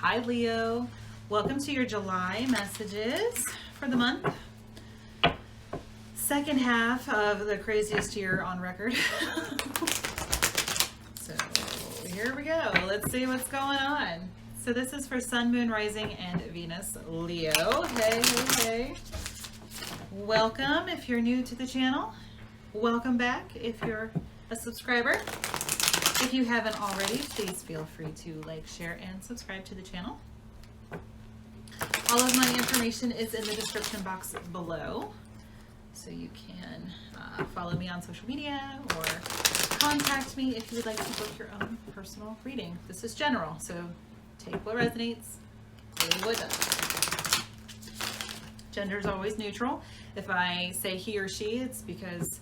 Hi Leo, welcome to your July messages for the month. Second half of the craziest year on record. So here we go. Let's see what's going on. So this is for Sun, Moon, Rising, and Venus Leo. Hey, hey, hey. Welcome if you're new to the channel. Welcome back if you're a subscriber. If you haven't already, please feel free to like, share, and subscribe to the channel. All of my information is in the description box below, so you can follow me on social media or contact me if you would like to book your own personal reading. This is general, so take what resonates, leave what doesn't. Gender is always neutral. If I say he or she, it's because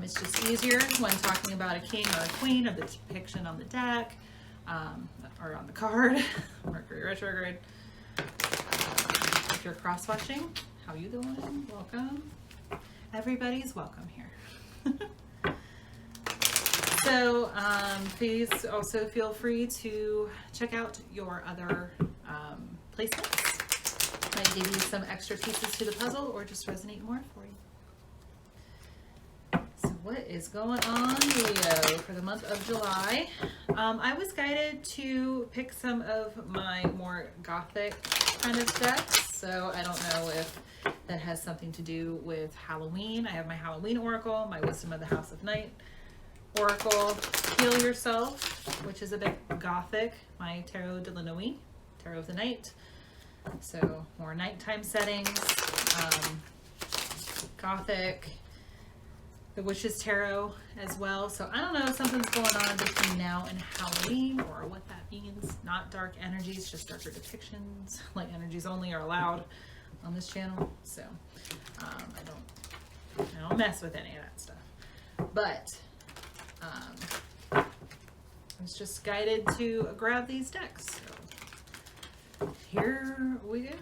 it's just easier when talking about a king or a queen or the depiction on the deck or on the card. Mercury retrograde. If you're cross-watching, how you doing? Welcome. Everybody's welcome here. So please also feel free to check out your other placements. Might give you some extra pieces to the puzzle or just resonate more for you. So what is going on, Leo, for the month of July? I was guided to pick some of my more gothic kind of decks. So I don't know if that has something to do with Halloween. I have my Halloween Oracle, my Wisdom of the House of Night Oracle, Heal Yourself, which is a bit gothic, my Tarot de la Nuit, Tarot of the Night. So more nighttime settings, gothic, the Witch's Tarot as well. So I don't know if something's going on between now and Halloween or what that means. Not dark energies, just darker depictions. Light energies only are allowed on this channel. So I don't mess with any of that stuff. But I was just guided to grab these decks. So here we go.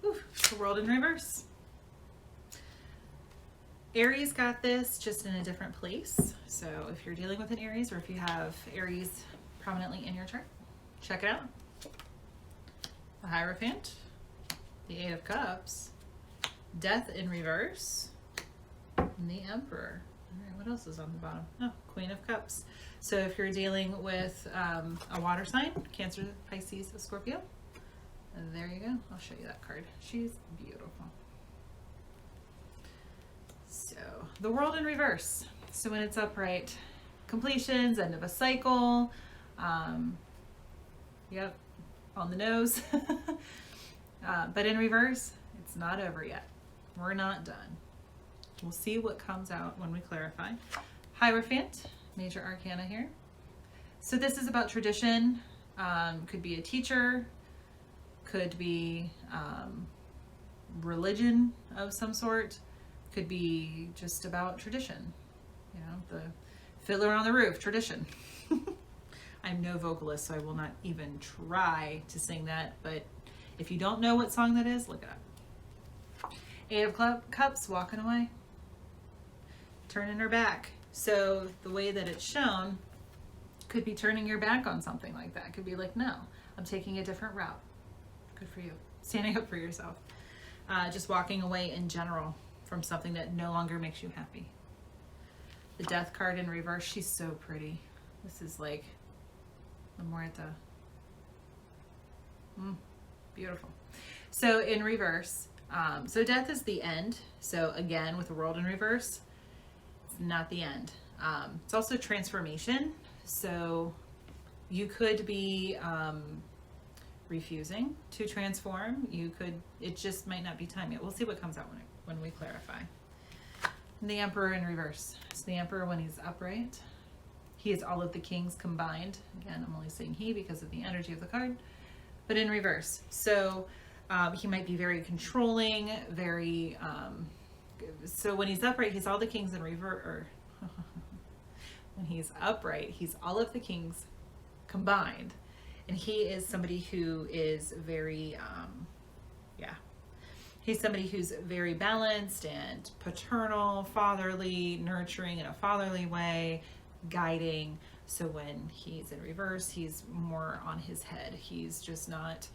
Whew, the world in reverse. Aries got this just in a different place. So if you're dealing with an Aries or if you have Aries prominently in your chart, check it out. The Hierophant, the Eight of Cups, Death in reverse, and the Emperor. All right, what else is on the bottom? Oh, Queen of Cups. So if you're dealing with a water sign, Cancer, Pisces, Scorpio, and there you go. I'll show you that card. She's beautiful. So the world in reverse. So when it's upright, completions, end of a cycle. Yep, on the nose. But in reverse, it's not over yet. We're not done. We'll see what comes out when we clarify. Hierophant, major arcana here. So this is about tradition. Could be a teacher. Could be religion of some sort. Could be just about tradition. You know, the Fiddler on the Roof, tradition. I'm no vocalist, so I will not even try to sing that. But if you don't know what song that is, look it up. Eight of Cups, walking away. Turning her back. So the way that it's shown could be turning your back on something like that. Could be like, no, I'm taking a different route. Good for you. Standing up for yourself. Just walking away in general from something that no longer makes you happy. The Death card in reverse, she's so pretty. This is like the Muerta. Beautiful. So in reverse, so death is the end. So again, with the world in reverse, it's not the end. It's also transformation. So you could be refusing to transform. You could, it just might not be time yet. We'll see what comes out when we clarify. And the Emperor in reverse. So the Emperor, when he's upright, he is all of the kings combined. Again, I'm only saying he because of the energy of the card, but in reverse. So he might be very controlling, very, so when he's upright, he's all the kings in reverse, when he's upright, he's all of the kings combined. And he is somebody who is very, He's somebody who's very balanced and paternal, fatherly, nurturing in a fatherly way, guiding. So when he's in reverse, he's more on his head. He's just not,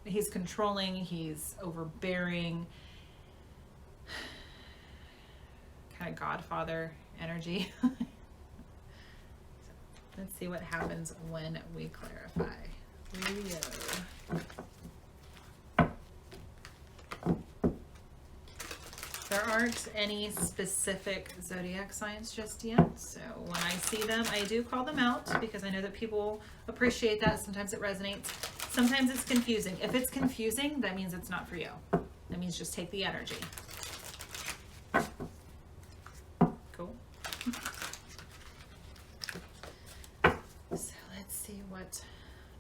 he's controlling, he's overbearing, kind of godfather energy. So let's see what happens when we clarify. Leo. There aren't any specific zodiac signs just yet, so when I see them, I do call them out because I know that people appreciate that. Sometimes it resonates. Sometimes it's confusing. If it's confusing, that means it's not for you. That means just take the energy. Cool. So let's see what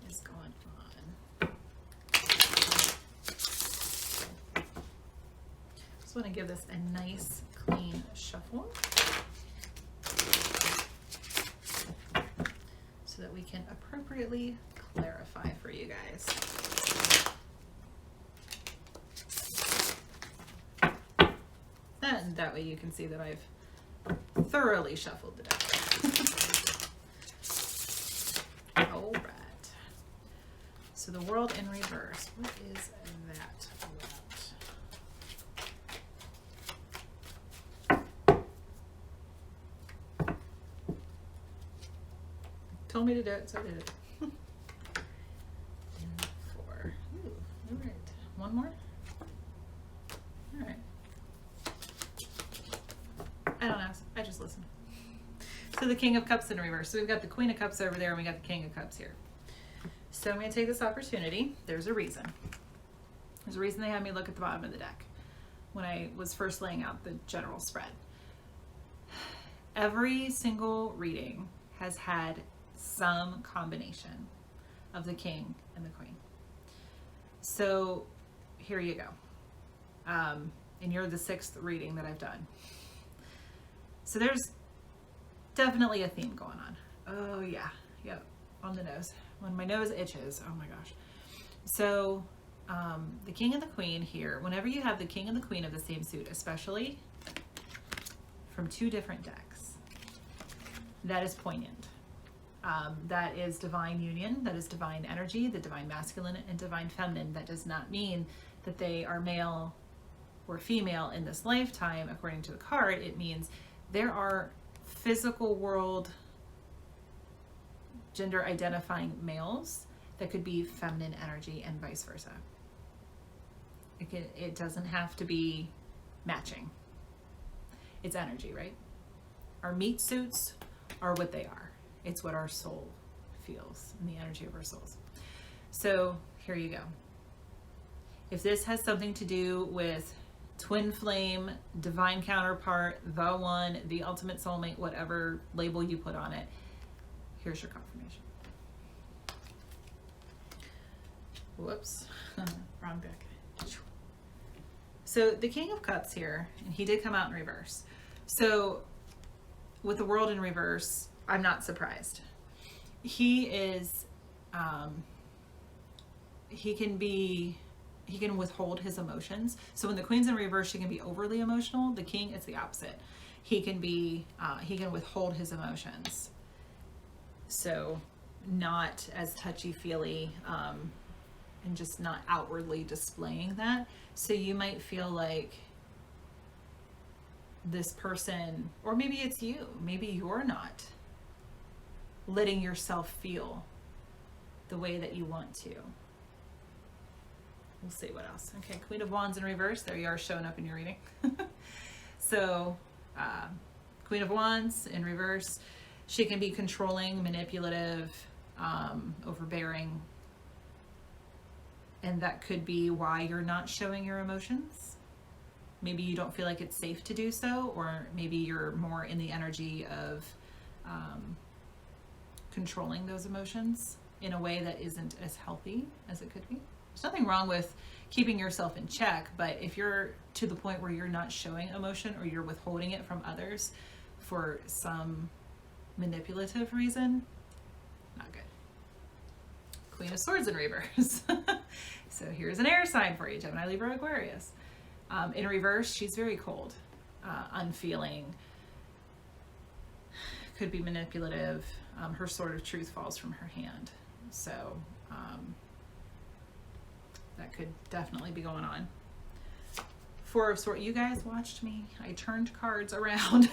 is going on. I want to give this a nice clean shuffle so that we can appropriately clarify for you guys. And that way you can see that I've thoroughly shuffled the deck. All right. So the world in reverse. What is that about? Told me to do it, so I did it. And 4. Ooh, all right. One more? All right. I don't ask. I just listen. So the King of Cups in reverse. So we've got the Queen of Cups over there, and we got the King of Cups here. So I'm going to take this opportunity. There's a reason. There's a reason they had me look at the bottom of the deck when I was first laying out the general spread. Every single reading has had some combination of the King and the Queen. So here you go. And you're the 6th reading that I've done. So there's definitely a theme going on. Oh yeah, yep, on the nose. When my nose itches, oh my gosh. So the King and the Queen here, whenever you have the King and the Queen of the same suit, especially from 2 different decks, that is poignant. That is divine union, that is divine energy, the divine masculine and divine feminine. That does not mean that they are male or female in this lifetime, according to the card. It means there are physical world gender identifying males that could be feminine energy and vice versa. It doesn't have to be matching. It's energy, right? Our meat suits are what they are. It's what our soul feels and the energy of our souls. So here you go. If this has something to do with twin flame, divine counterpart, the one, the ultimate soulmate, whatever label you put on it, here's your confirmation. Whoops, wrong deck. So the King of Cups here, and he did come out in reverse. So with the world in reverse, I'm not surprised. He is, he can withhold his emotions. So when the Queen's in reverse, she can be overly emotional. The King, it's the opposite. He can withhold his emotions. So not as touchy-feely, and just not outwardly displaying that. So you might feel like this person, or maybe it's you, maybe you're not letting yourself feel the way that you want to. We'll see what else. Okay, Queen of Wands in reverse. There you are, showing up in your reading. So, Queen of Wands in reverse. She can be controlling, manipulative, overbearing. And that could be why you're not showing your emotions. Maybe you don't feel like it's safe to do so, or maybe you're more in the energy of controlling those emotions in a way that isn't as healthy as it could be. There's nothing wrong with keeping yourself in check, but if you're to the point where you're not showing emotion or you're withholding it from others for some manipulative reason, not good. Queen of Swords in reverse. So here's an air sign for you, Gemini, Libra, Aquarius. In reverse, she's very cold, unfeeling, could be manipulative. Her sword of truth falls from her hand. So that could definitely be going on. Four of Swords. You guys watched me. I turned cards around.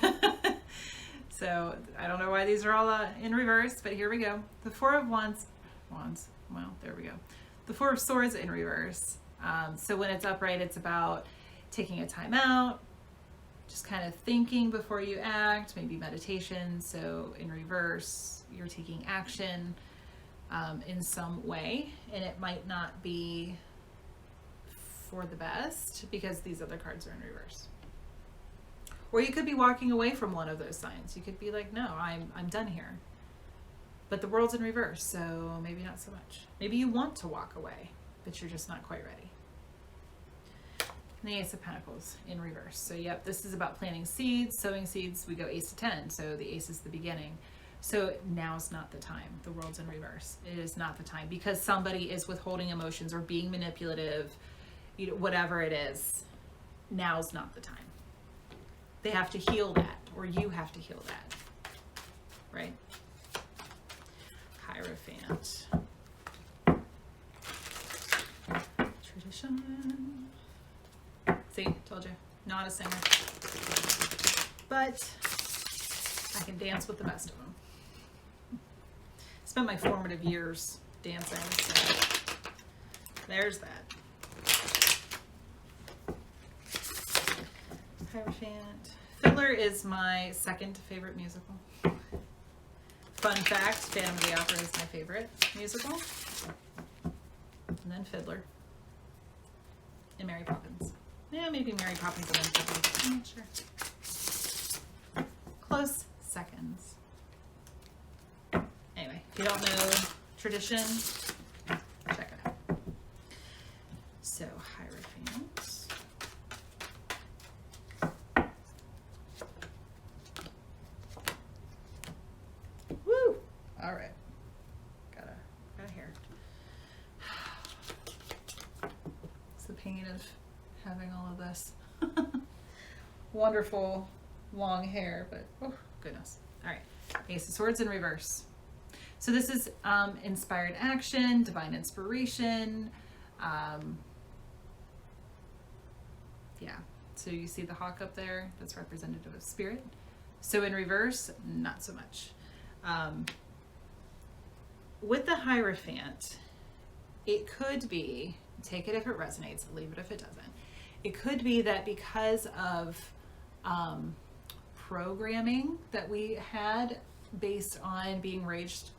So I don't know why these are all in reverse, but here we go. The Four of Wands. Well, there we go. The Four of Swords in reverse. So when it's upright, it's about taking a time out, just kind of thinking before you act, maybe meditation. So in reverse, you're taking action in some way, and it might not be for the best because these other cards are in reverse. Or you could be walking away from one of those signs. You could be like, no, I'm done here. But the world's in reverse, so maybe not so much. Maybe you want to walk away, but you're just not quite ready. And the Ace of Pentacles in reverse. So yep, this is about planting seeds, sowing seeds. We go Ace of 10, so the Ace is the beginning. So now's not the time. The world's in reverse. It is not the time because somebody is withholding emotions or being manipulative, you know, whatever it is. Now's not the time. They have to heal that, or you have to heal that, right? Hierophant. Tradition. See, told you, not a singer. But I can dance with the best of them. Spent my formative years dancing, so there's that. Hierophant. Fiddler is my second favorite musical. Fun fact, Phantom of the Opera is my favorite musical. And then Fiddler. And Mary Poppins. Yeah, maybe Mary Poppins and then Fiddler. I'm not sure. Close seconds. Anyway, if you don't know tradition, check it out. So, Hierophant. Woo! All right. Got hair. It's the pain of having all of this. Wonderful long hair, but oh goodness. All right. Ace of Swords in reverse. So this is inspired action, divine inspiration. Yeah. So you see the hawk up there? That's representative of spirit. So in reverse, not so much. With the Hierophant, it could be, take it if it resonates, leave it if it doesn't. It could be that because of programming that we had based on being raised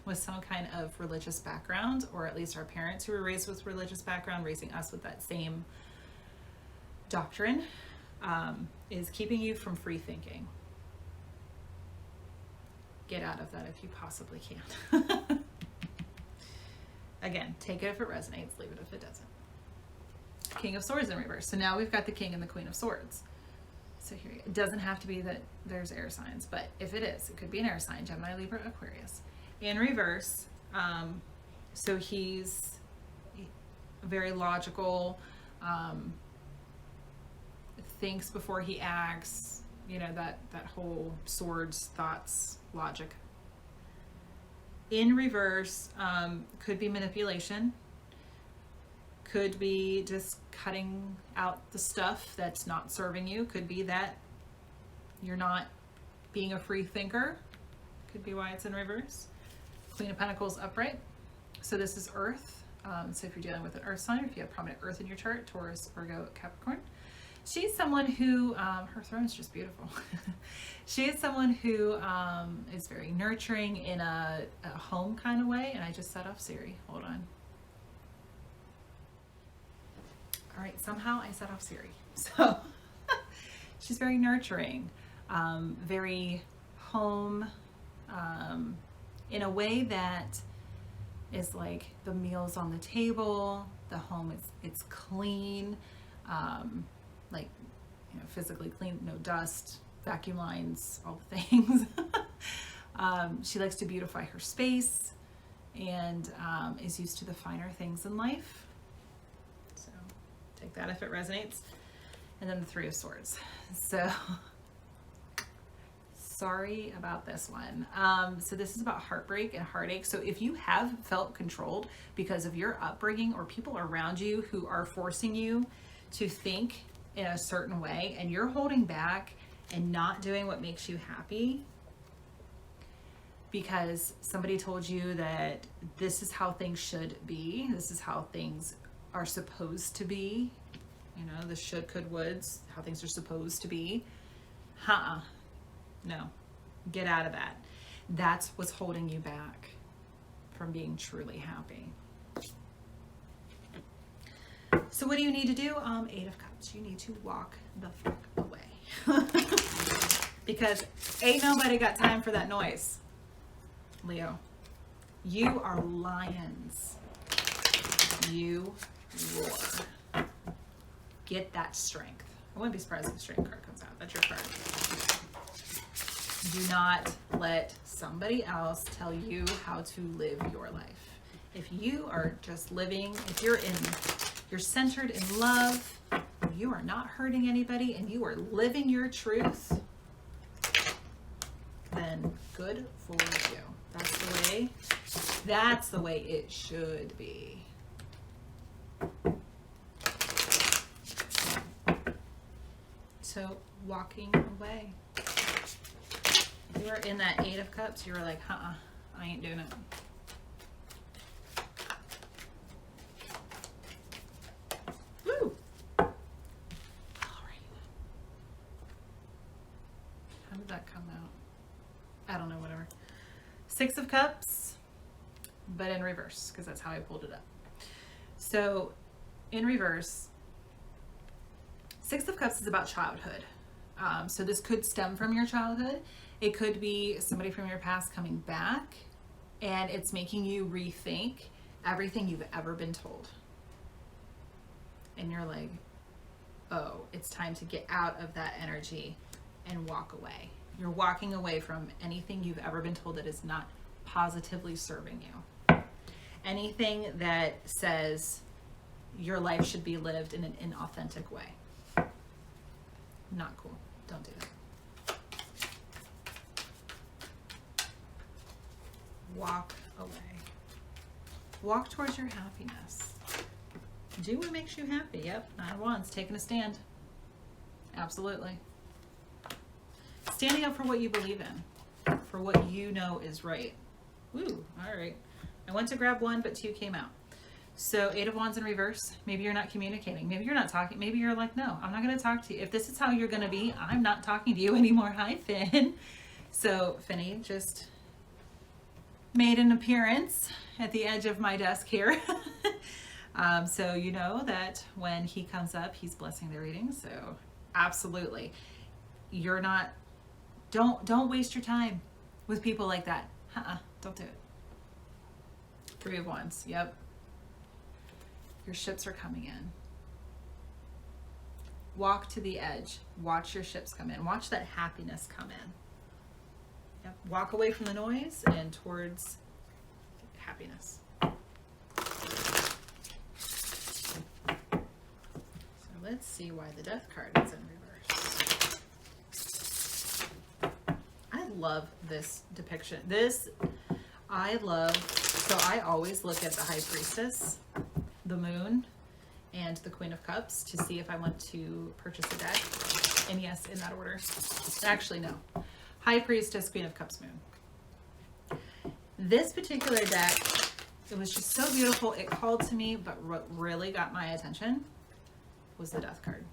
with some kind of religious background, or at least our parents who were raised with religious background, raising us with that same doctrine, is keeping you from free thinking. Get out of that if you possibly can. Again, take it if it resonates, leave it if it doesn't. King of Swords in reverse. So now we've got the King and the Queen of Swords. So here, it doesn't have to be that there's air signs, but if it is, it could be an air sign, Gemini, Libra, Aquarius. In reverse, so he's very logical, thinks before he acts, you know, that whole swords, thoughts, logic. In reverse, could be manipulation, could be just cutting out the stuff that's not serving you, could be that you're not being a free thinker, could be why it's in reverse. Queen of Pentacles upright. So this is Earth. So if you're dealing with an Earth sign, if you have prominent Earth in your chart, Taurus, Virgo, Capricorn. She's someone who, her throne is just beautiful. She is someone who is very nurturing in a home kind of way. And I just set off Siri. Hold on. All right, somehow I set off Siri. So she's very nurturing, very home, in a way that is like the meals on the table, the home it's clean, like, you know, physically clean, no dust, vacuum lines, all the things. She likes to beautify her space, and is used to the finer things in life. So take that if it resonates. And then the Three of Swords. So sorry about this one. So this is about heartbreak and heartache. So if you have felt controlled because of your upbringing or people around you who are forcing you to think in a certain way, and you're holding back and not doing what makes you happy because somebody told you that this is how things should be, this is how things are supposed to be, you know, the should, could, woulds, how things are supposed to be. No, get out of that. That's what's holding you back from being truly happy. So what do you need to do? Eight of Cups. You need to walk the fuck away. Because ain't nobody got time for that noise. Leo, you are lions. You roar. Get that strength. I wouldn't be surprised if the strength card comes out. That's your card. Do not let somebody else tell you how to live your life. If you are just living, if you're centered in love, you are not hurting anybody, and you are living your truth, then good for you. That's the way it should be. So walking away. If you were in that Eight of Cups, you were like, I ain't doing it. Woo! Alright. How did that come out? I don't know, whatever. Six of Cups, but in reverse, because that's how I pulled it up. So, in reverse, Six of Cups is about childhood. So this could stem from your childhood. It could be somebody from your past coming back, and it's making you rethink everything you've ever been told. And you're like, oh, it's time to get out of that energy and walk away. You're walking away from anything you've ever been told that is not positively serving you. Anything that says your life should be lived in an inauthentic way. Not cool. Don't do that. Walk away. Walk towards your happiness. Do what makes you happy. Yep, 9 of Wands, taking a stand. Absolutely. Standing up for what you believe in, for what you know is right. Woo, all right. I went to grab 1, but 2 came out. So 8 of Wands in reverse. Maybe you're not communicating. Maybe you're not talking. Maybe you're like, no, I'm not going to talk to you. If this is how you're going to be, I'm not talking to you anymore. Hi, Finn. So Finny just made an appearance at the edge of my desk here. So you know that when he comes up, he's blessing the reading. So absolutely. You're not, don't waste your time with people like that. Don't do it. 3 of Wands. Yep. Your ships are coming in. Walk to the edge. Watch your ships come in. Watch that happiness come in. Yep. Walk away from the noise and towards happiness. So let's see why the Death card is in reverse. I love this depiction. I love, so I always look at the High Priestess, the Moon, and the Queen of Cups to see if I want to purchase a deck. And yes, in that order. Actually, no. High Priestess, Queen of Cups, Moon. This particular deck, it was just so beautiful. It called to me, but what really got my attention was the Death card.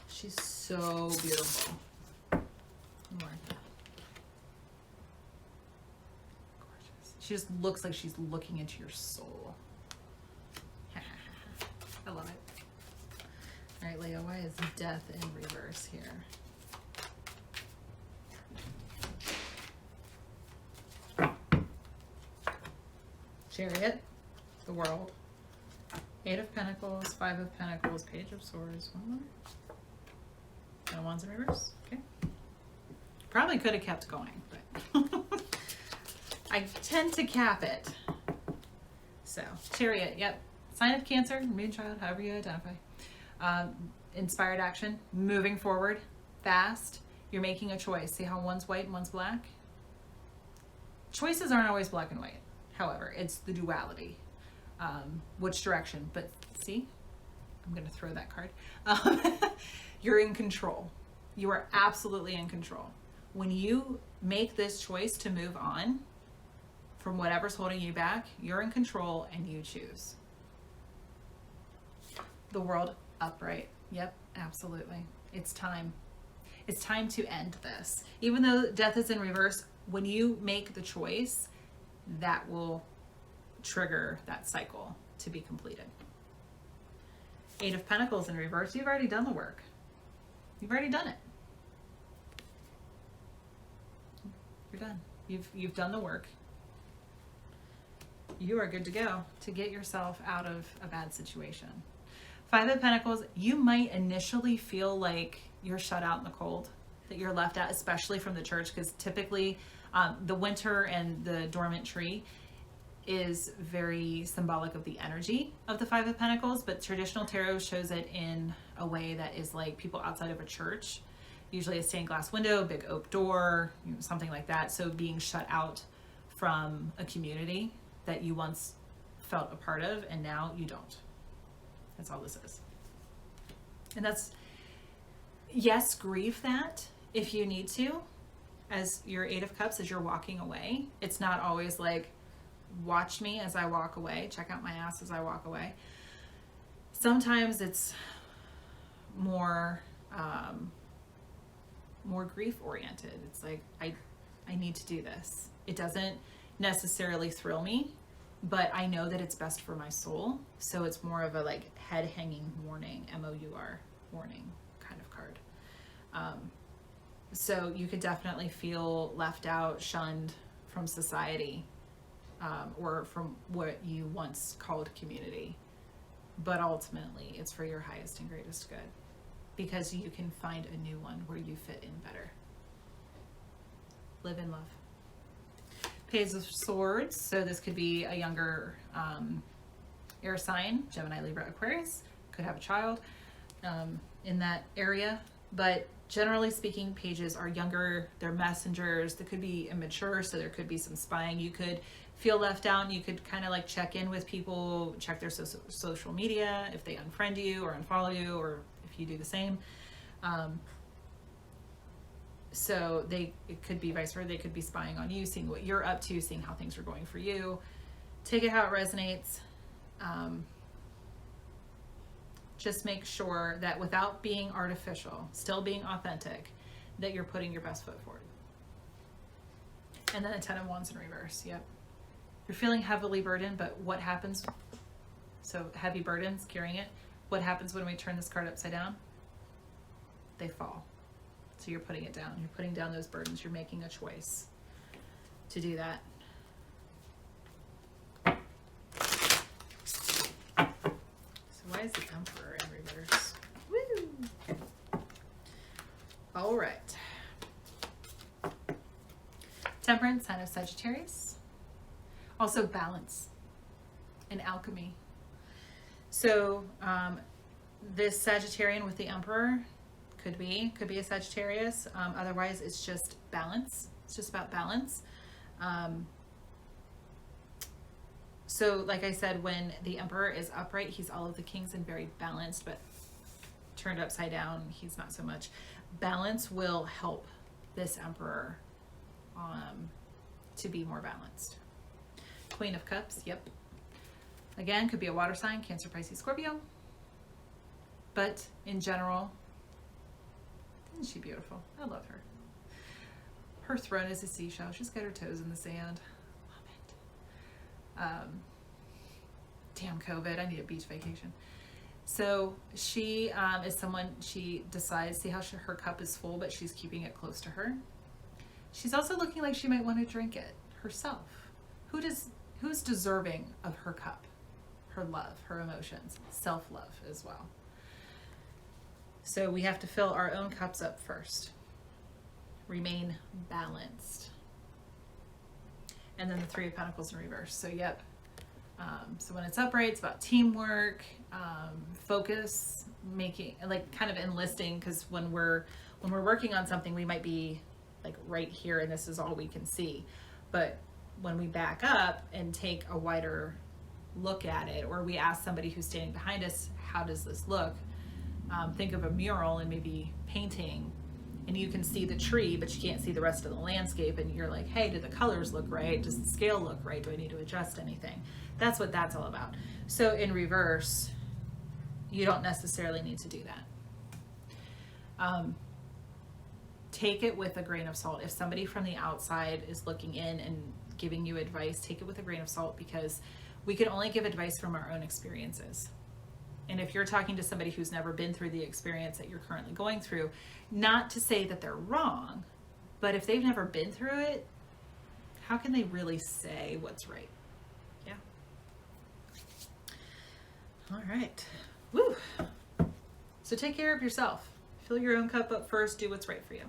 She's so beautiful. More. Gorgeous. She just looks like she's looking into your soul. I love it. All right, Leo, why is Death in reverse here? Chariot, the World, 8 of Pentacles, 5 of Pentacles, Page of Swords, 1 more. No Wands in reverse. Okay. Probably could have kept going, but I tend to cap it. So, Chariot, yep. Sign of Cancer, Moonchild, however you identify. Inspired action, moving forward, fast. You're making a choice. See how one's white and one's black? Choices aren't always black and white. However, it's the duality. Which direction? But see, I'm going to throw that card. You're in control. You are absolutely in control. When you make this choice to move on from whatever's holding you back, you're in control and you choose. The world upright. Yep, absolutely. It's time. It's time to end this. Even though death is in reverse, when you make the choice, that will trigger that cycle to be completed. Eight of Pentacles in reverse. You've already done the work. You've already done it. You're done. You've done the work. You are good to go to get yourself out of a bad situation. Five of Pentacles, you might initially feel like you're shut out in the cold, that you're left out, especially from the church, because typically the winter and the dormant tree is very symbolic of the energy of the Five of Pentacles, but traditional tarot shows it in a way that is like people outside of a church, usually a stained glass window, big oak door, something like that. So being shut out from a community that you once felt a part of and now you don't. That's all this is. And that's, yes, grieve that if you need to, as your Eight of Cups, as you're walking away. It's not always like, watch me as I walk away, check out my ass as I walk away. Sometimes it's more grief oriented. It's like, I need to do this. It doesn't necessarily thrill me, but I know that it's best for my soul. So it's more of a like head hanging warning, MOUR, warning kind of card. So you could definitely feel left out, shunned from society, or from what you once called community. But ultimately it's for your highest and greatest good, because you can find a new one where you fit in better. Live in love. Page of Swords. So this could be a younger air sign, Gemini, Libra, Aquarius. Could have a child in that area. But generally speaking, pages are younger. They're messengers. They could be immature, so there could be some spying. You could feel left out, and you could kind of like check in with people, check their social media, if they unfriend you or unfollow you, or if you do the same. So it could be vice versa. They could be spying on you, seeing what you're up to, seeing how things are going for you. Take it how it resonates. Just make sure that without being artificial, still being authentic, that you're putting your best foot forward. And then the Ten of Wands in reverse. Yep. You're feeling heavily burdened, but what happens? So heavy burdens, carrying it. What happens when we turn this card upside down? They fall. So you're putting it down. You're putting down those burdens. You're making a choice to do that. So why is the Emperor in reverse? Woo! All right. Temperance, sign of Sagittarius. Also balance and alchemy. So this Sagittarian with the Emperor could be a Sagittarius. Otherwise, it's just balance. It's just about balance. So like I said, when the Emperor is upright, he's all of the kings and very balanced, but turned upside down, he's not so much. Balance will help this Emperor to be more balanced. Queen of Cups, yep. Again, could be a water sign, Cancer, Pisces, Scorpio. But in general, isn't she beautiful? I love her. Her throne is a seashell. She's got her toes in the sand. Love it. Damn COVID, I need a beach vacation. So she is someone, she decides, see how her cup is full, but she's keeping it close to her. She's also looking like she might want to drink it herself. Who's deserving of her cup? Her love, her emotions, self-love as well. So we have to fill our own cups up first. Remain balanced. and then the Three of Pentacles in reverse. So yep. So when it's upright, it's about teamwork, focus, making, like kind of enlisting, because when we're working on something, we might be like right here and this is all we can see. But when we back up and take a wider look at it, or we ask somebody who's standing behind us, how does this look? Think of a mural and maybe painting, and you can see the tree, but you can't see the rest of the landscape. And you're like, hey, do the colors look right? Does the scale look right? Do I need to adjust anything? That's what that's all about. So in reverse, you don't necessarily need to do that. Take it with a grain of salt. If somebody from the outside is looking in and giving you advice, take it with a grain of salt, because we can only give advice from our own experiences. And if you're talking to somebody who's never been through the experience that you're currently going through, not to say that they're wrong, but if they've never been through it, how can they really say what's right? Yeah. All right. Woo. So take care of yourself. Fill your own cup up first. Do what's right for you.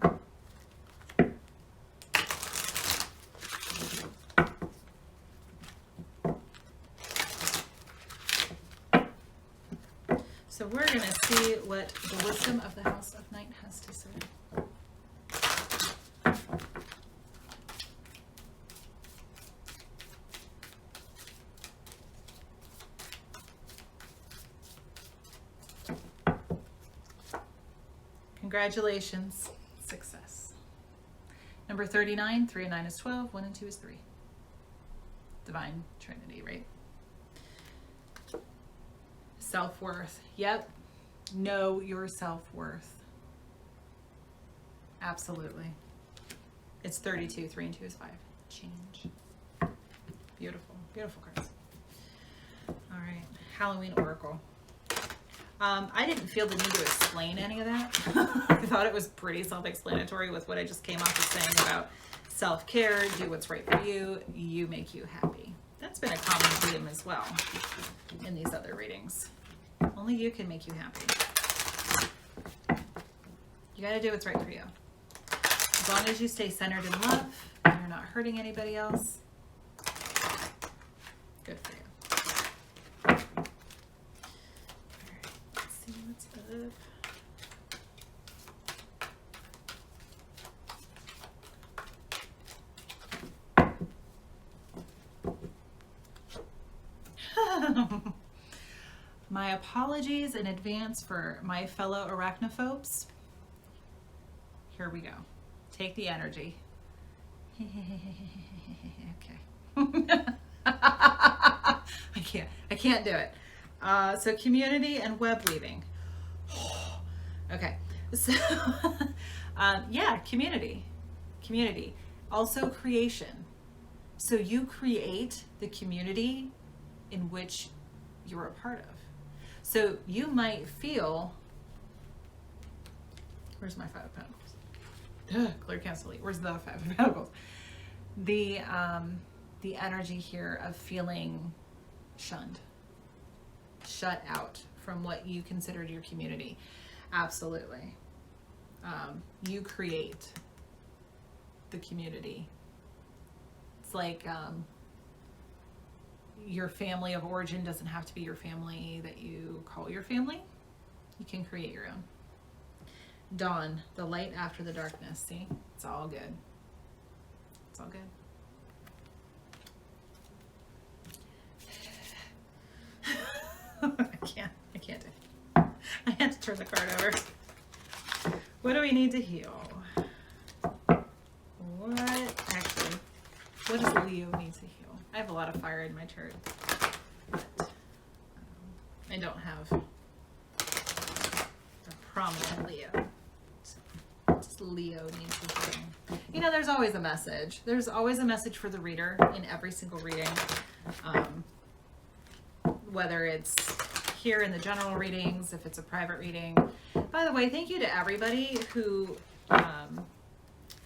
So we're going to see what the wisdom of the House of Knight has to say. Congratulations. Success. Number 39, 3 and 9 is 12, 1 and 2 is 3. Divine Trinity, right? Self-worth. Yep. Know your self-worth. Absolutely. It's 32. 3 and 2 is 5. Change. Beautiful. Beautiful cards. All right. Halloween Oracle. I didn't feel the need to explain any of that. I thought it was pretty self-explanatory with what I just came off of saying about self-care, do what's right for you, you make you happy. That's been a common theme as well in these other readings. Only you can make you happy. You got to do what's right for you. As long as you stay centered in love and you're not hurting anybody else, good for you. All right, let's see what's up. My apologies in advance for my fellow arachnophobes. Here we go. Take the energy. Okay. I can't do it. So community and web weaving. Okay. So yeah, community. Also creation. So you create the community in which you're a part of. So you might feel, where's my 5 of Pentacles? Clear, cancel, where's the 5 of Pentacles? The energy here of feeling shunned, shut out from what you considered your community. Absolutely. You create the community. It's like, your family of origin doesn't have to be your family that you call your family. You can create your own. Dawn, the light after the darkness. See, it's all good. It's all good. I can't do it. I had to turn the card over. What do we need to heal? What does Leo need to heal? I have a lot of fire in my chart, but I don't have a prominent Leo. So just Leo needs to heal. You know, there's always a message. There's always a message for the reader in every single reading. Whether it's here in the general readings, if it's a private reading. By the way, thank you to everybody who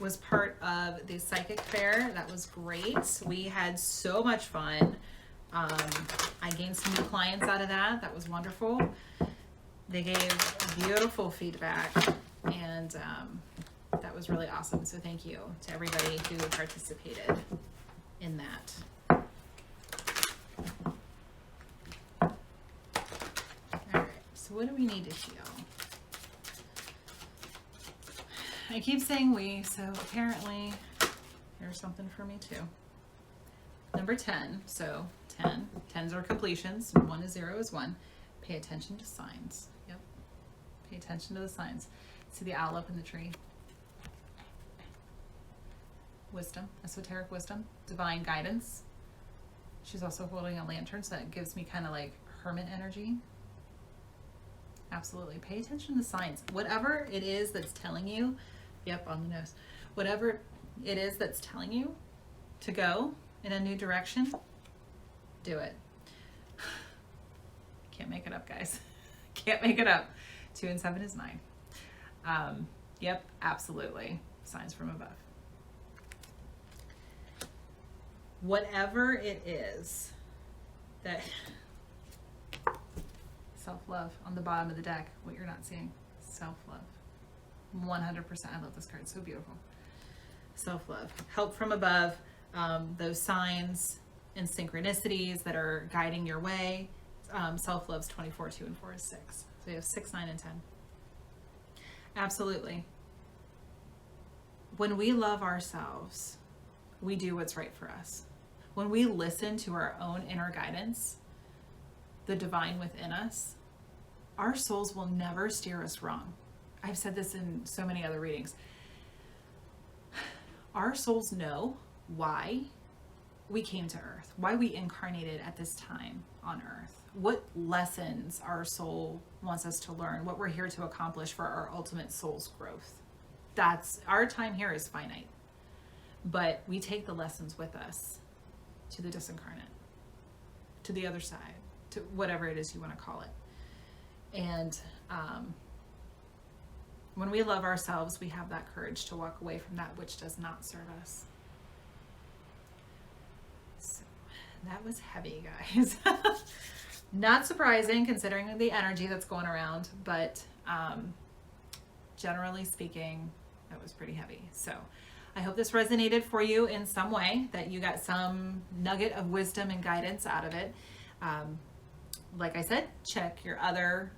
was part of the psychic fair. That was great. We had so much fun. I gained some new clients out of that. That was wonderful. They gave beautiful feedback, and that was really awesome. So thank you to everybody who participated in that. All right, so what do we need to heal? I keep saying we, so apparently there's something for me too. Number 10, so 10. 10s are completions. 1 is 0 is 1. Pay attention to signs. Yep. Pay attention to the signs. See the owl up in the tree? Wisdom, esoteric wisdom, divine guidance. She's also holding a lantern, so that gives me kind of like hermit energy. Absolutely. Pay attention to the signs. Whatever it is that's telling you, yep, on the nose. Whatever it is that's telling you to go in a new direction, do it. Can't make it up, guys. Can't make it up. 2 and 7 is 9. Yep, absolutely. Signs from above. Whatever it is that self-love on the bottom of the deck, what you're not seeing, self-love. 100%. I love this card. It's so beautiful. Self-love. Help from above. Those signs and synchronicities that are guiding your way. Self-love's 24, 2 and 4 is 6. So you have 6, 9, and 10. Absolutely. When we love ourselves, we do what's right for us. When we listen to our own inner guidance, the divine within us, our souls will never steer us wrong. I've said this in so many other readings. Our souls know why we came to Earth, why we incarnated at this time on Earth, what lessons our soul wants us to learn, what we're here to accomplish for our ultimate soul's growth. That's our time here is finite, but we take the lessons with us to the disincarnate, to the other side, to whatever it is you want to call it. And when we love ourselves, we have that courage to walk away from that which does not serve us. So that was heavy, guys. Not surprising considering the energy that's going around, but generally speaking, that was pretty heavy. So I hope this resonated for you in some way, that you got some nugget of wisdom and guidance out of it. Like I said, check your other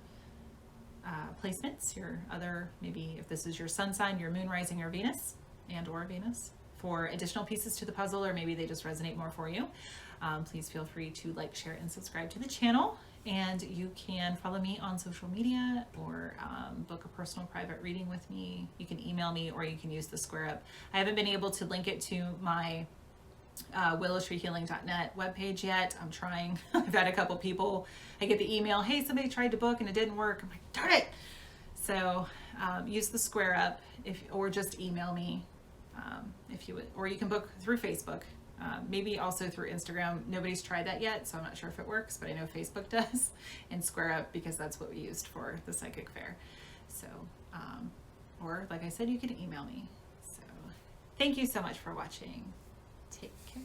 placements, your other, maybe if this is your sun sign, your moon, rising, or Venus, and or Venus, for additional pieces to the puzzle, or maybe they just resonate more for you. Please feel free to like, share, and subscribe to the channel. And you can follow me on social media, or book a personal private reading with me. You can email me, or you can use the Square Up. I haven't been able to link it to my willowtreehealing.net webpage yet. I'm trying. I've had a couple people, I get the email, hey, somebody tried to book and it didn't work. I'm like, darn it. So use the Square Up, or just email me if you would, or you can book through Facebook. Maybe also through Instagram. Nobody's tried that yet, so I'm not sure if it works, but I know Facebook does, and Square Up, because that's what we used for the psychic fair. So, or like I said, you can email me. So thank you so much for watching. Take care.